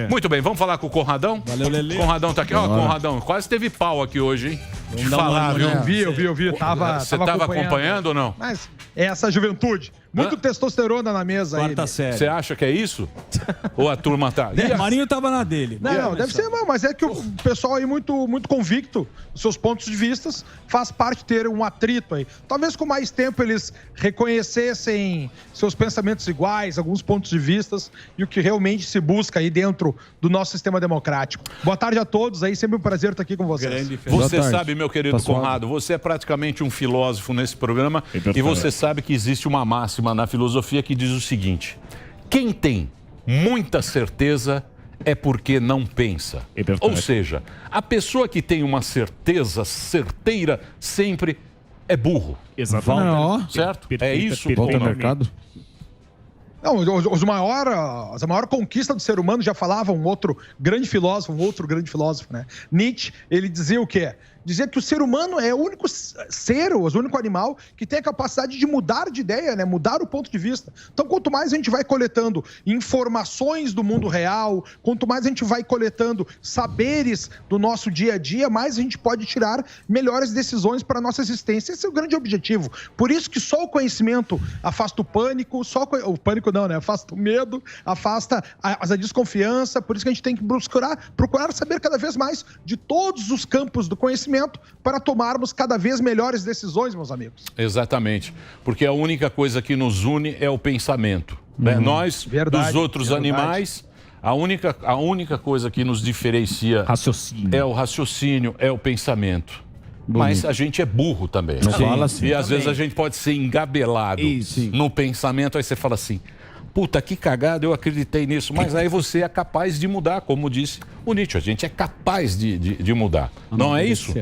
Muito bem, vamos falar com o Conradão? Valeu, Lelê. Conradão tá aqui. Ó, Conradão, quase teve pau aqui hoje, hein? Te falar, viu? Eu vi. Você tava acompanhando ou não? Mas é essa juventude. Muito testosterona na mesa aí. Quarta série. Você acha que é isso? Ou a turma tá... O Marinho tava na dele. Não, deve ser, mas é que o pessoal aí muito convicto dos seus pontos de vista faz parte de ter um atrito aí. Talvez com mais tempo eles reconhecessem seus pensamentos iguais, alguns pontos de vista e o que realmente se busca aí dentro do nosso sistema democrático. Boa tarde a todos aí, sempre um prazer estar aqui com vocês. Você sabe, meu querido Conrado, você é praticamente um filósofo nesse programa e você sabe que existe uma máxima na filosofia que diz o seguinte: quem tem muita certeza é porque não pensa. Ou seja, a pessoa que tem uma certeza certeira sempre é burro. Exatamente. Certo? É isso. Volta ao mercado. Não, a maior conquista do ser humano, já falava um outro grande filósofo, né? Nietzsche, ele dizia o quê? Dizia que o ser humano é o único ser, o único animal que tem a capacidade de mudar de ideia, né? Mudar o ponto de vista. Então, quanto mais a gente vai coletando informações do mundo real, quanto mais a gente vai coletando saberes do nosso dia a dia, mais a gente pode tirar melhores decisões para a nossa existência. Esse é o grande objetivo. Por isso que só o conhecimento afasta o pânico, o pânico não, né? Afasta o medo, afasta a desconfiança. Por isso que a gente tem que procurar saber cada vez mais de todos os campos do conhecimento para tomarmos cada vez melhores decisões, meus amigos. Exatamente, porque a única coisa que nos une é o pensamento. Né? Nós, dos outros animais, a única coisa que nos diferencia é o raciocínio, é o pensamento. Mas a gente é burro também. E às vezes a gente pode ser engabelado no pensamento, aí você fala assim: puta, que cagada, eu acreditei nisso. Mas aí você é capaz de mudar, como disse o Nietzsche. A gente é capaz de mudar. Não é isso?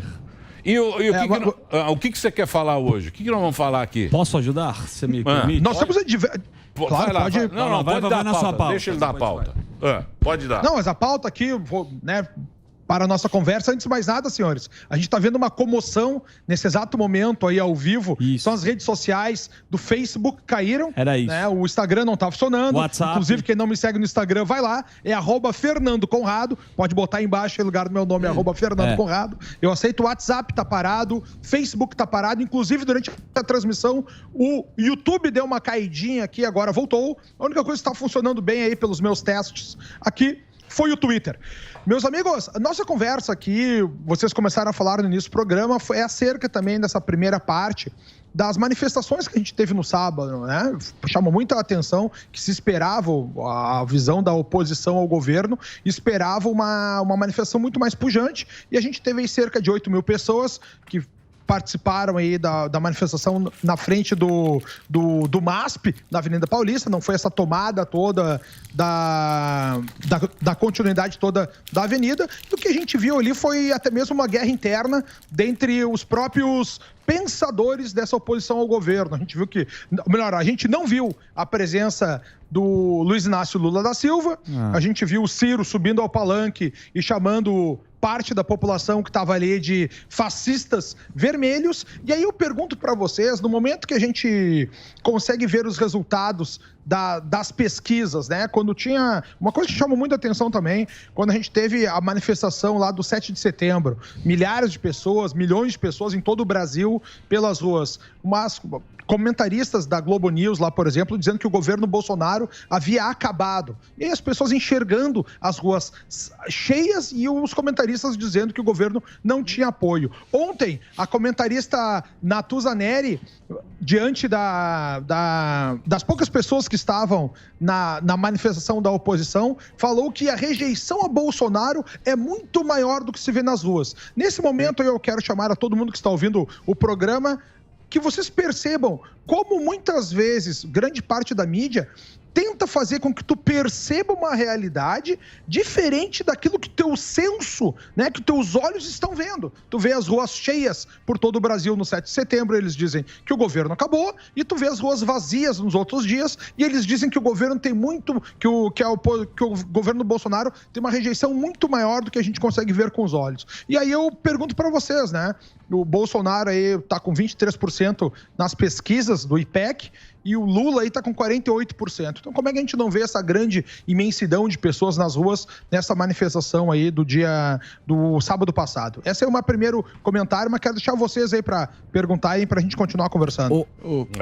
E o que você quer falar hoje? O que nós vamos falar aqui? Posso ajudar? Você me permite? Nós temos Claro, pode. Não, pode dar a pauta. Deixa ele dar a pauta. Pode dar. Não, mas a pauta aqui, né? Para a nossa conversa, antes de mais nada, senhores, a gente está vendo uma comoção nesse exato momento aí ao vivo. São as redes sociais do Facebook caíram. Era isso. Né? O Instagram não está funcionando. WhatsApp. Inclusive, quem não me segue no Instagram, vai lá. É @Fernando Conrado. Pode botar aí embaixo, em lugar do meu nome, @Fernando Conrado. Eu aceito. O WhatsApp tá parado, Facebook tá parado. Inclusive, durante a transmissão, o YouTube deu uma caidinha aqui, agora voltou. A única coisa que está funcionando bem aí pelos meus testes aqui foi o Twitter. Meus amigos, a nossa conversa aqui, vocês começaram a falar no início do programa, é acerca também dessa primeira parte das manifestações que a gente teve no sábado, né? Chamou muita atenção que se esperava a visão da oposição ao governo, esperava uma manifestação muito mais pujante, e a gente teve aí cerca de 8 mil pessoas que participaram aí da manifestação na frente do MASP, na Avenida Paulista. Não foi essa tomada toda da continuidade toda da avenida. E o que a gente viu ali foi até mesmo uma guerra interna dentre os próprios pensadores dessa oposição ao governo. A gente viu a gente não viu a presença do Luiz Inácio Lula da Silva. A gente viu o Ciro subindo ao palanque e chamando parte da população que estava ali de fascistas vermelhos. E aí eu pergunto para vocês, no momento que a gente consegue ver os resultados das pesquisas, né? Quando tinha... Uma coisa que chamou muita atenção também, quando a gente teve a manifestação lá do 7 de setembro, milhares de pessoas, milhões de pessoas em todo o Brasil pelas ruas. Mas comentaristas da Globo News lá, por exemplo, dizendo que o governo Bolsonaro havia acabado. E aí as pessoas enxergando as ruas cheias e os comentaristas dizendo que o governo não tinha apoio. Ontem, a comentarista Natuza Neri, diante das poucas pessoas que estavam na manifestação da oposição, falou que a rejeição a Bolsonaro é muito maior do que se vê nas ruas. Nesse momento, eu quero chamar a todo mundo que está ouvindo o programa que vocês percebam como muitas vezes, grande parte da mídia tenta fazer com que tu perceba uma realidade diferente daquilo que teu senso, né, que teus olhos estão vendo. Tu vê as ruas cheias por todo o Brasil no 7 de setembro, eles dizem que o governo acabou, e tu vê as ruas vazias nos outros dias, e eles dizem que o governo tem muito, que o governo Bolsonaro tem uma rejeição muito maior do que a gente consegue ver com os olhos. E aí eu pergunto para vocês, né, o Bolsonaro aí tá com 23% nas pesquisas pesquisas do IPEC, e o Lula aí está com 48%. Então, como é que a gente não vê essa grande imensidão de pessoas nas ruas nessa manifestação aí do sábado passado? Esse é o meu primeiro comentário, mas quero deixar vocês aí para perguntarem, para a gente continuar conversando.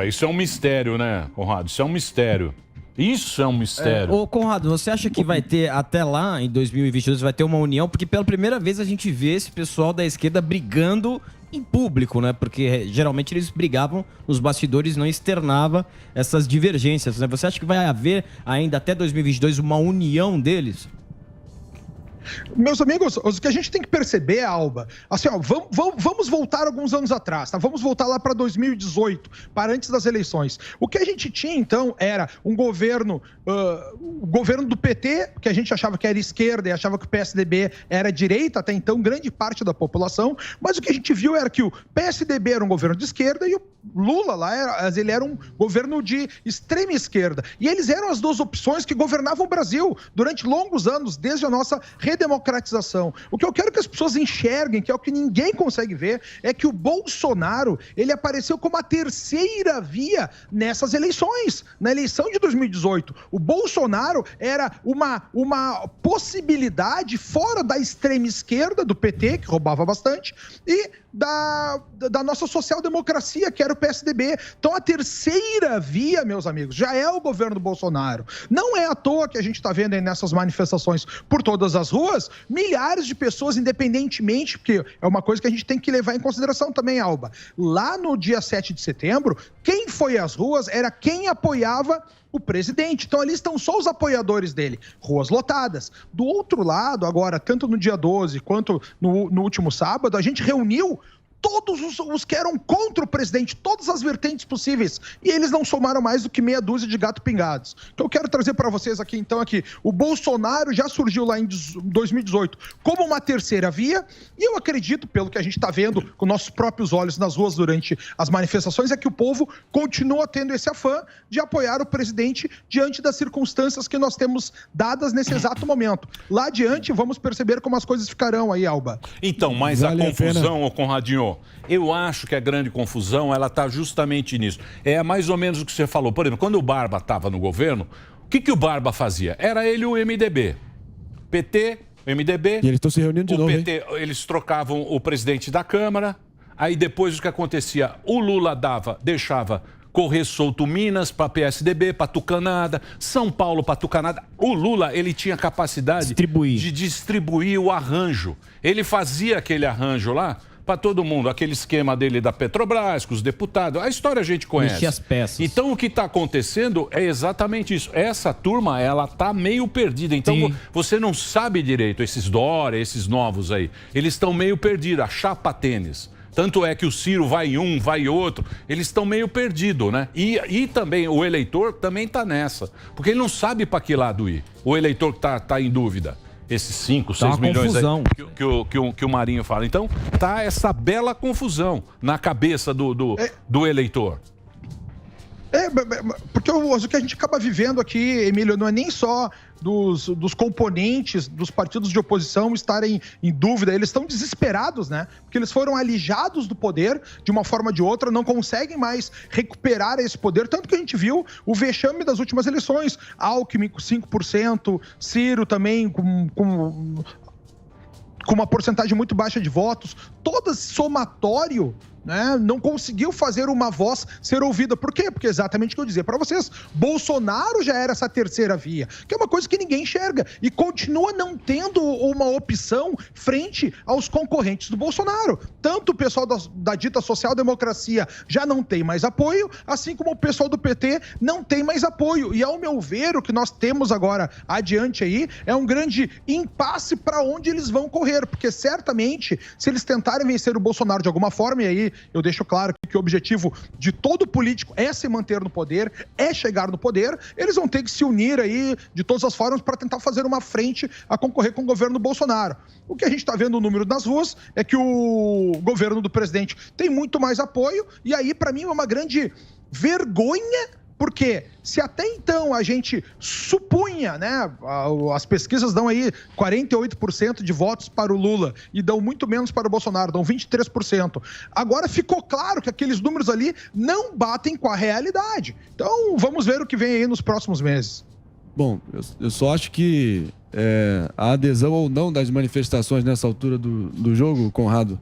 Isso é um mistério, né, Conrado? Isso é um mistério. Isso é um mistério. Ô, Conrado, você acha que vai ter, até lá, em 2022, vai ter uma união? Porque pela primeira vez a gente vê esse pessoal da esquerda brigando em público, né? Porque geralmente eles brigavam nos bastidores, não externava essas divergências, né? Você acha que vai haver ainda até 2022 uma união deles? Meus amigos, o que a gente tem que perceber, Alba, assim, ó, vamos voltar alguns anos atrás, tá? Vamos voltar lá para 2018, para antes das eleições. O que a gente tinha, então, era um governo do PT, que a gente achava que era esquerda e achava que o PSDB era direita, até então, grande parte da população, mas o que a gente viu era que o PSDB era um governo de esquerda e o Lula lá, ele era um governo de extrema esquerda. E eles eram as duas opções que governavam o Brasil durante longos anos, desde a nossa redemocratização. O que eu quero que as pessoas enxerguem, que é o que ninguém consegue ver, é que o Bolsonaro, ele apareceu como a terceira via nessas eleições. Na eleição de 2018, o Bolsonaro era uma possibilidade fora da extrema esquerda, do PT, que roubava bastante, e da nossa social-democracia, que era o PSDB. Então, a terceira via, meus amigos, já é o governo do Bolsonaro. Não é à toa que a gente está vendo aí nessas manifestações por todas as ruas, milhares de pessoas, independentemente, porque é uma coisa que a gente tem que levar em consideração também, Alba. Lá no dia 7 de setembro, quem foi às ruas era quem apoiava o presidente. Então, ali estão só os apoiadores dele. Ruas lotadas. Do outro lado, agora, tanto no dia 12 quanto no último sábado, a gente reuniu todos os que eram contra o presidente, todas as vertentes possíveis, e eles não somaram mais do que meia dúzia de gato pingados. Então eu quero trazer para vocês aqui, então, o Bolsonaro já surgiu lá em 2018 como uma terceira via, e eu acredito, pelo que a gente está vendo com nossos próprios olhos nas ruas durante as manifestações, é que o povo continua tendo esse afã de apoiar o presidente diante das circunstâncias que nós temos dadas nesse exato momento. Lá adiante, vamos perceber como as coisas ficarão aí, Alba. Então, mas a confusão, ô Conradinho, eu acho que a grande confusão, ela está justamente nisso. É mais ou menos o que você falou. Por exemplo, quando o Barba estava no governo, o que o Barba fazia? Era ele o MDB. PT, MDB... E eles estão se reunindo de novo, PT, eles trocavam o presidente da Câmara, aí depois o que acontecia? O Lula deixava correr solto Minas para PSDB, para Tucanada, São Paulo para Tucanada. O Lula, ele tinha capacidade de distribuir o arranjo. Ele fazia aquele arranjo lá para todo mundo, aquele esquema dele da Petrobras, com os deputados, a história a gente conhece. Mexer as peças. Então o que está acontecendo é exatamente isso. Essa turma, ela está meio perdida. Então você não sabe direito, esses Dória, esses novos aí, eles estão meio perdidos, a chapa tênis. Tanto é que o Ciro vai um, vai outro, eles estão meio perdidos, né? E também o eleitor também está nessa, porque ele não sabe para que lado ir, o eleitor que está em dúvida. Esses 5, 6 milhões aí que o Marinho fala. Então, tá essa bela confusão na cabeça do eleitor. Porque o que a gente acaba vivendo aqui, Emílio, não é nem só dos componentes dos partidos de oposição estarem em dúvida, eles estão desesperados, né? Porque eles foram alijados do poder de uma forma ou de outra, não conseguem mais recuperar esse poder, tanto que a gente viu o vexame das últimas eleições, Alckmin com 5%, Ciro também com uma porcentagem muito baixa de votos, todo esse somatório, né, não conseguiu fazer uma voz ser ouvida. Por quê? Porque exatamente o que eu dizia para vocês, Bolsonaro já era essa terceira via, que é uma coisa que ninguém enxerga e continua não tendo uma opção frente aos concorrentes do Bolsonaro. Tanto o pessoal da dita social-democracia já não tem mais apoio, assim como o pessoal do PT não tem mais apoio. E, ao meu ver, o que nós temos agora adiante aí é um grande impasse para onde eles vão correr, porque certamente, se eles tentarem vencer o Bolsonaro de alguma forma, e aí eu deixo claro que o objetivo de todo político é se manter no poder, é chegar no poder, eles vão ter que se unir aí de todas as formas para tentar fazer uma frente a concorrer com o governo Bolsonaro. O que a gente está vendo no número das ruas é que o governo do presidente tem muito mais apoio, e aí, para mim, é uma grande vergonha Porque se até então a gente supunha, né, as pesquisas dão aí 48% de votos para o Lula e dão muito menos para o Bolsonaro, dão 23%. Agora ficou claro que aqueles números ali não batem com a realidade. Então, vamos ver o que vem aí nos próximos meses. Bom, eu só acho que a adesão ou não das manifestações nessa altura do jogo, Conrado,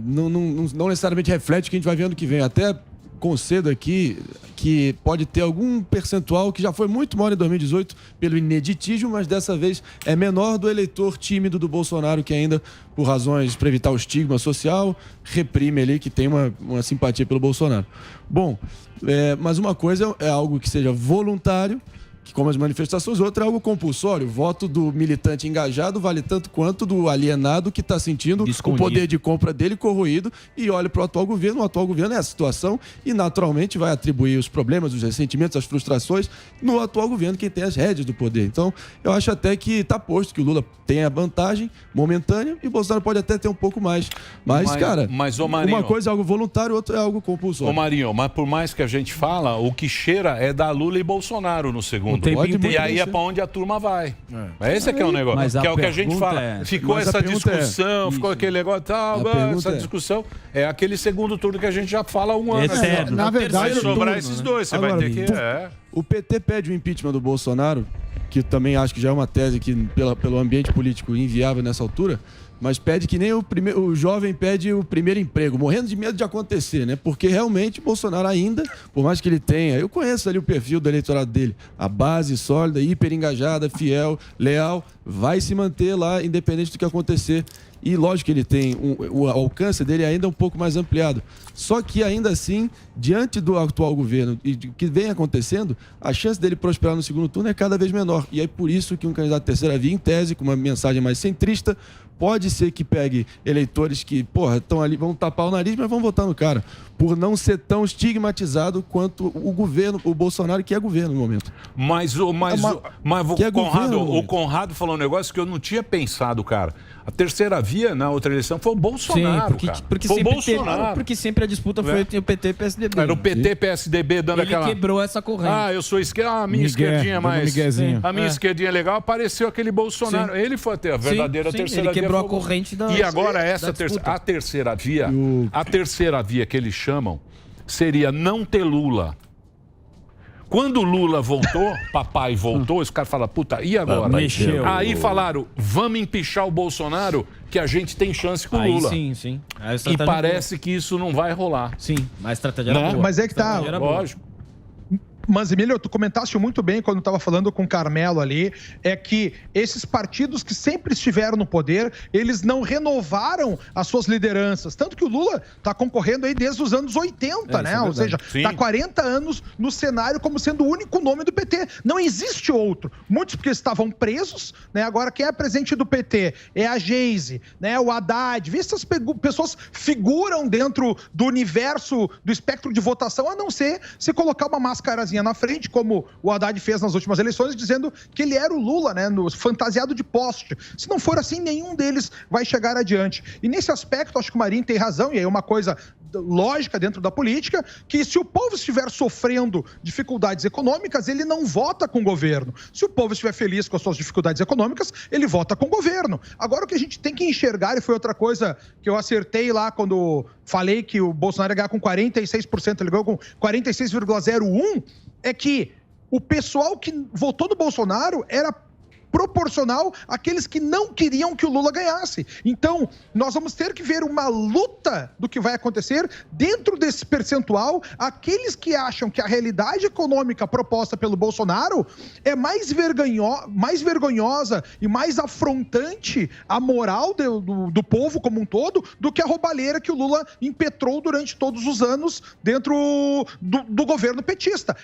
não necessariamente reflete o que a gente vai ver ano que vem. Até concedo aqui que pode ter algum percentual que já foi muito maior em 2018 pelo ineditismo, mas dessa vez é menor do eleitor tímido do Bolsonaro, que ainda, por razões para evitar o estigma social, reprime ali, que tem uma simpatia pelo Bolsonaro. Bom, mas uma coisa é algo que seja voluntário, que como as manifestações, outra é algo compulsório. O voto do militante engajado vale tanto quanto do alienado que está sentindo o poder de compra dele corroído e olha para o atual governo. O atual governo é a situação e naturalmente vai atribuir os problemas, os ressentimentos, as frustrações no atual governo, quem tem as rédeas do poder. Então, eu acho até que está posto que o Lula tem a vantagem momentânea e o Bolsonaro pode até ter um pouco mais. Mas cara, Marinho, uma coisa é algo voluntário, outra é algo compulsório. Ô Marinho, mas por mais que a gente fala, o que cheira é da Lula e Bolsonaro no segundo. E aí é para onde a turma vai. Esse que é o negócio. Que é o que a gente fala. Ficou essa discussão, ficou aquele negócio tal, essa discussão. É aquele segundo turno que a gente já fala há um ano. Na verdade, vai sobrar esses dois. Você vai ter que... O PT pede o impeachment do Bolsonaro, que também acho que já é uma tese que pelo ambiente político inviável nessa altura, mas pede que nem o jovem pede o primeiro emprego, morrendo de medo de acontecer, né? Porque realmente o Bolsonaro ainda, por mais que ele tenha, eu conheço ali o perfil do eleitorado dele, a base sólida, hiper engajada, fiel, leal, vai se manter lá independente do que acontecer. E lógico que ele tem o alcance dele ainda um pouco mais ampliado. Só que ainda assim, diante do atual governo e do que vem acontecendo, a chance dele prosperar no segundo turno é cada vez menor. E é por isso que um candidato à terceira via, em tese, com uma mensagem mais centrista, pode ser que pegue eleitores que, estão ali, vão tapar o nariz, mas vão votar no cara. Por não ser tão estigmatizado quanto o governo, o Bolsonaro, que é governo no momento. Mas o Conrado falou um negócio que eu não tinha pensado, cara. A terceira via na outra eleição foi o Bolsonaro, porque sempre a disputa foi o PT e PSDB. Era o PT e PSDB dando aquela... Ele quebrou essa corrente. Eu sou esquerda, a minha esquerdinha mais... A minha esquerdinha é legal, apareceu aquele Bolsonaro. Sim. Ele foi a verdadeira terceira via. Ele quebrou a corrente da... E agora a terceira via que eles chamam seria não ter Lula. Quando o Lula voltou, papai voltou, os caras falaram, e agora? Aí falaram, vamos empichar o Bolsonaro, que a gente tem chance com o Lula. Sim. E parece que isso não vai rolar. Sim, mas a estratégia era boa. Mas é que tá, lógico. Mas, Emílio, tu comentaste muito bem quando estava falando com o Carmelo ali, é que esses partidos que sempre estiveram no poder, eles não renovaram as suas lideranças. Tanto que o Lula está concorrendo aí desde os anos 80, né? Ou seja, está 40 anos no cenário como sendo o único nome do PT. Não existe outro. Muitos porque estavam presos, né? Agora, quem é presidente do PT é a Geise, né? O Haddad. Vê se essas pessoas figuram dentro do universo, do espectro de votação, a não ser se colocar uma máscarazinha na frente, como o Haddad fez nas últimas eleições, dizendo que ele era o Lula, né, fantasiado de poste. Se não for assim, nenhum deles vai chegar adiante. E nesse aspecto, acho que o Marinho tem razão, e é uma coisa lógica dentro da política, que se o povo estiver sofrendo dificuldades econômicas, ele não vota com o governo. Se o povo estiver feliz com as suas dificuldades econômicas, ele vota com o governo. Agora, o que a gente tem que enxergar, e foi outra coisa que eu acertei lá quando falei que o Bolsonaro ia ganhar com 46%, ele ganhou com 46,01%, é que o pessoal que votou no Bolsonaro era proporcional àqueles que não queriam que o Lula ganhasse. Então, nós vamos ter que ver uma luta do que vai acontecer dentro desse percentual. Aqueles que acham que a realidade econômica proposta pelo Bolsonaro é mais vergonhosa e mais afrontante à moral do povo como um todo do que a roubalheira que o Lula impetrou durante todos os anos dentro do governo petista.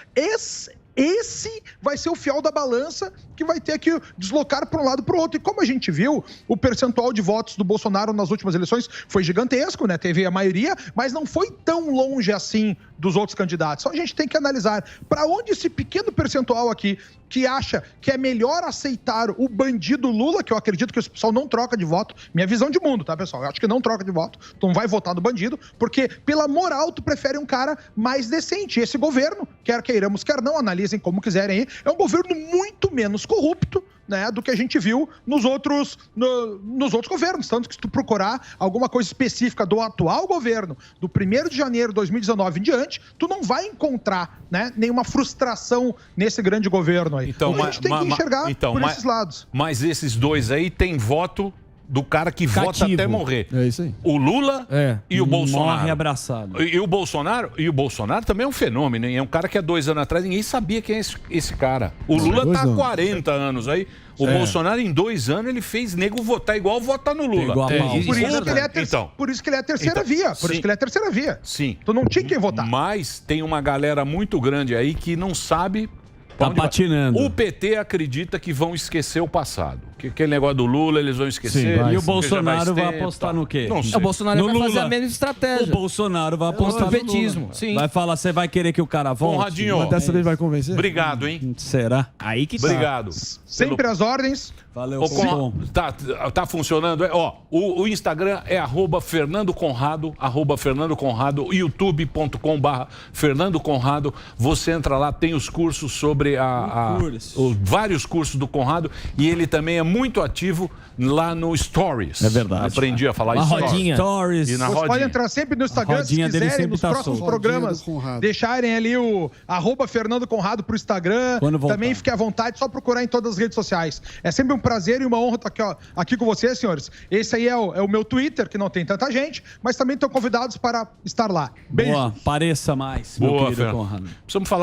Esse vai ser o fiel da balança que vai ter que deslocar para um lado para o outro. E como a gente viu, o percentual de votos do Bolsonaro nas últimas eleições foi gigantesco, né? Teve a maioria, mas não foi tão longe assim dos outros candidatos. Então a gente tem que analisar para onde esse pequeno percentual aqui que acha que é melhor aceitar o bandido Lula, que eu acredito que esse pessoal não troca de voto. Minha visão de mundo, tá, pessoal? Eu acho que não troca de voto. Tu não vai votar no bandido, porque pela moral tu prefere um cara mais decente. Esse governo, quer queiramos, quer não, analisem como quiserem aí, é um governo muito menos corrupto, né, do que a gente viu nos outros governos. Tanto que se tu procurar alguma coisa específica do atual governo, do 1º de janeiro de 2019 em diante, tu não vai encontrar, né, nenhuma frustração nesse grande governo aí. Então, a gente tem que enxergar por esses lados. Mas esses dois aí têm voto do cara que vota até morrer. É isso aí. O Lula e o Bolsonaro. Morre abraçado. E o Bolsonaro também é um fenômeno, hein? É um cara que há 2 anos atrás ninguém sabia quem é esse cara. O Lula tá há 40 anos aí. O Bolsonaro, em 2 anos, ele fez nego votar igual votar no Lula. Por isso que ele é a terceira via. Por isso que ele é a terceira via. Sim. Tu não tinha quem votar. Mas tem uma galera muito grande aí que não sabe. Tá patinando. O PT acredita que vão esquecer o passado. Que aquele negócio do Lula eles vão esquecer. Sim, e o Bolsonaro vai apostar no quê? Não sei. O Bolsonaro vai fazer a mesma estratégia. O Bolsonaro vai apostar no petismo. Sim. Vai falar, você vai querer que o cara volte? Conradinho, Mas dessa vez vai convencer? Obrigado, hein? Será? Aí que Obrigado. Sempre às ordens. Valeu, tá funcionando? O Instagram é @Fernando Conrado, youtube.com/Fernando Conrado. Você entra lá, tem os cursos sobre vários cursos do Conrado e ele também é muito ativo lá no Stories. É verdade. Aprendi a falar Stories. E na Vocês podem entrar sempre no Instagram, se quiserem, nos próximos programas, deixarem ali o @Fernando Conrado pro Instagram. Também fique à vontade, só procurar em todas as redes sociais. É sempre um prazer e uma honra estar aqui com vocês, senhores. Esse aí é o meu Twitter, que não tem tanta gente, mas também estão convidados para estar lá. Beijo. Boa, pareça mais, meu querido Conrado. Precisamos falar